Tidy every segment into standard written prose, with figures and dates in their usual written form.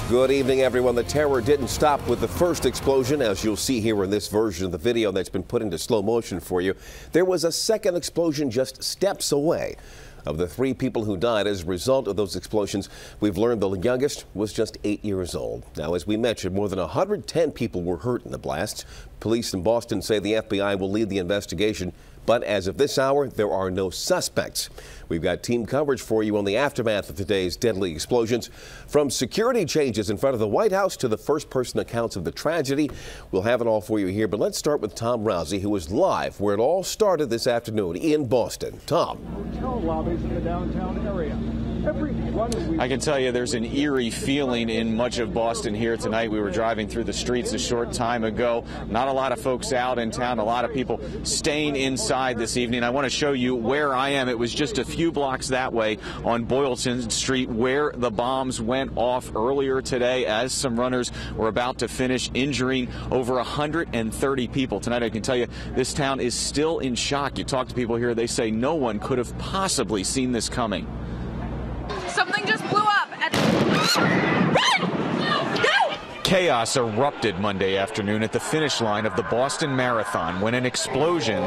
Good evening, everyone. The terror didn't stop with the first explosion, as you'll see here in this version of the video that's been put into slow motion for you. There was a second explosion just steps away. Of the 3 people who died as a result of those explosions, we've learned the youngest was just 8 years old. Now, as we mentioned, more than 110 people were hurt in the blasts. Police in Boston say the FBI will lead the investigation, but as of this hour, there are no suspects. We've got team coverage for you on the aftermath of today's deadly explosions. From security changes in front of the White House to the first-person accounts of the tragedy, we'll have it all for you here. But let's start with Tom Rousey, who was live where it all started this afternoon in Boston. Tom. Hotel lobbies in the downtown area. I can tell you there's an eerie feeling in much of Boston here tonight. We were driving through the streets a short time ago. Not a lot of folks out in town, a lot of people staying inside this evening. I want to show you where I am. It was just a few blocks that way on Boylston Street where the bombs went off earlier today as some runners were about to finish, injuring over 130 people. Tonight I can tell you this town is still in shock. You talk to people here, they say no one could have possibly seen this coming. Something just blew up. Run! Go! Chaos erupted Monday afternoon at the finish line of the Boston Marathon when an explosion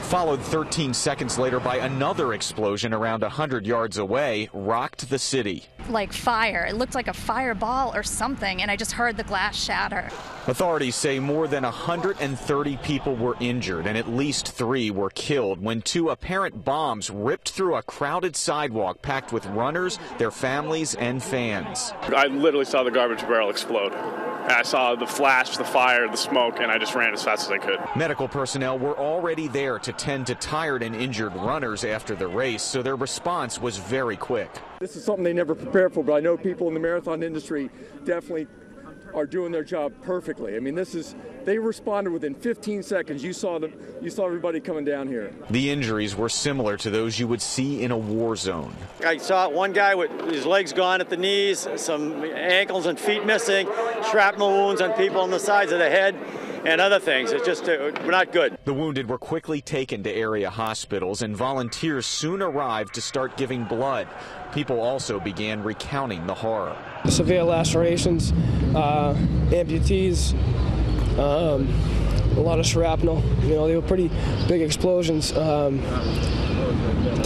followed 13 seconds later by another explosion around 100 yards away, rocked the city. Like fire. It looked like a fireball or something, and I just heard the glass shatter. Authorities say more than 130 people were injured and at least 3 were killed when 2 apparent bombs ripped through a crowded sidewalk packed with runners, their families, and fans. I literally saw the garbage barrel explode. I saw the flash, the fire, the smoke, and I just ran as fast as I could. Medical personnel were already there to tend to tired and injured runners after the race, so their response was very quick. This is something they never prepared for, but I know people in the marathon industry definitely are doing their job perfectly. I mean, they responded within 15 seconds. You saw everybody coming down here. The injuries were similar to those you would see in a war zone. I saw one guy with his legs gone at the knees, some ankles and feet missing, shrapnel wounds on people on the sides of the head, and other things. It's just not good. The wounded were quickly taken to area hospitals, and volunteers soon arrived to start giving blood. People also began recounting the horror. Severe lacerations, amputees, a lot of shrapnel. You know, they were pretty big explosions. They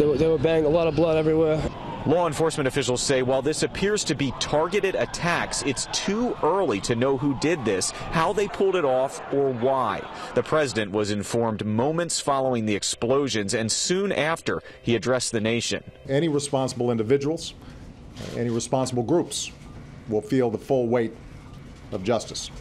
were banging, a lot of blood everywhere. Law enforcement officials say while this appears to be targeted attacks, it's too early to know who did this, how they pulled it off, or why. The president was informed moments following the explosions, and soon after he addressed the nation. Any responsible individuals, any responsible groups will feel the full weight of justice.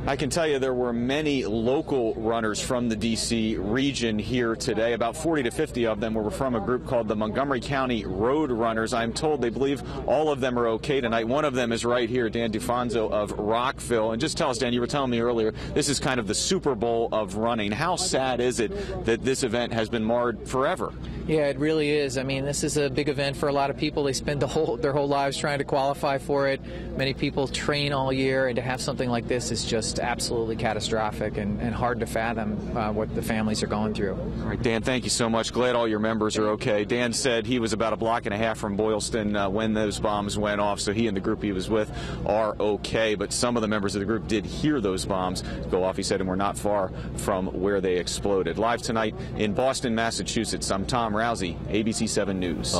I can tell you there were many local runners from the D.C. region here today. About 40 to 50 of them were from a group called the Montgomery County Road Runners. I'm told they believe all of them are okay tonight. One of them is right here, Dan DeFonso of Rockville. And just tell us, Dan, you were telling me earlier, this is kind of the Super Bowl of running. How sad is it that this event has been marred forever? Yeah, it really is. I mean, this is a big event for a lot of people. They spend their whole lives trying to qualify for it. Many people train all year, and to have something like this is just absolutely catastrophic and hard to fathom what the families are going through. All right, Dan, thank you so much. Glad all your members are okay. Dan said he was about a block and a half from Boylston when those bombs went off, so he and the group he was with are okay. But some of the members of the group did hear those bombs go off, he said, and were not far from where they exploded. Live tonight in Boston, Massachusetts, I'm Tom Rousey, ABC 7 News.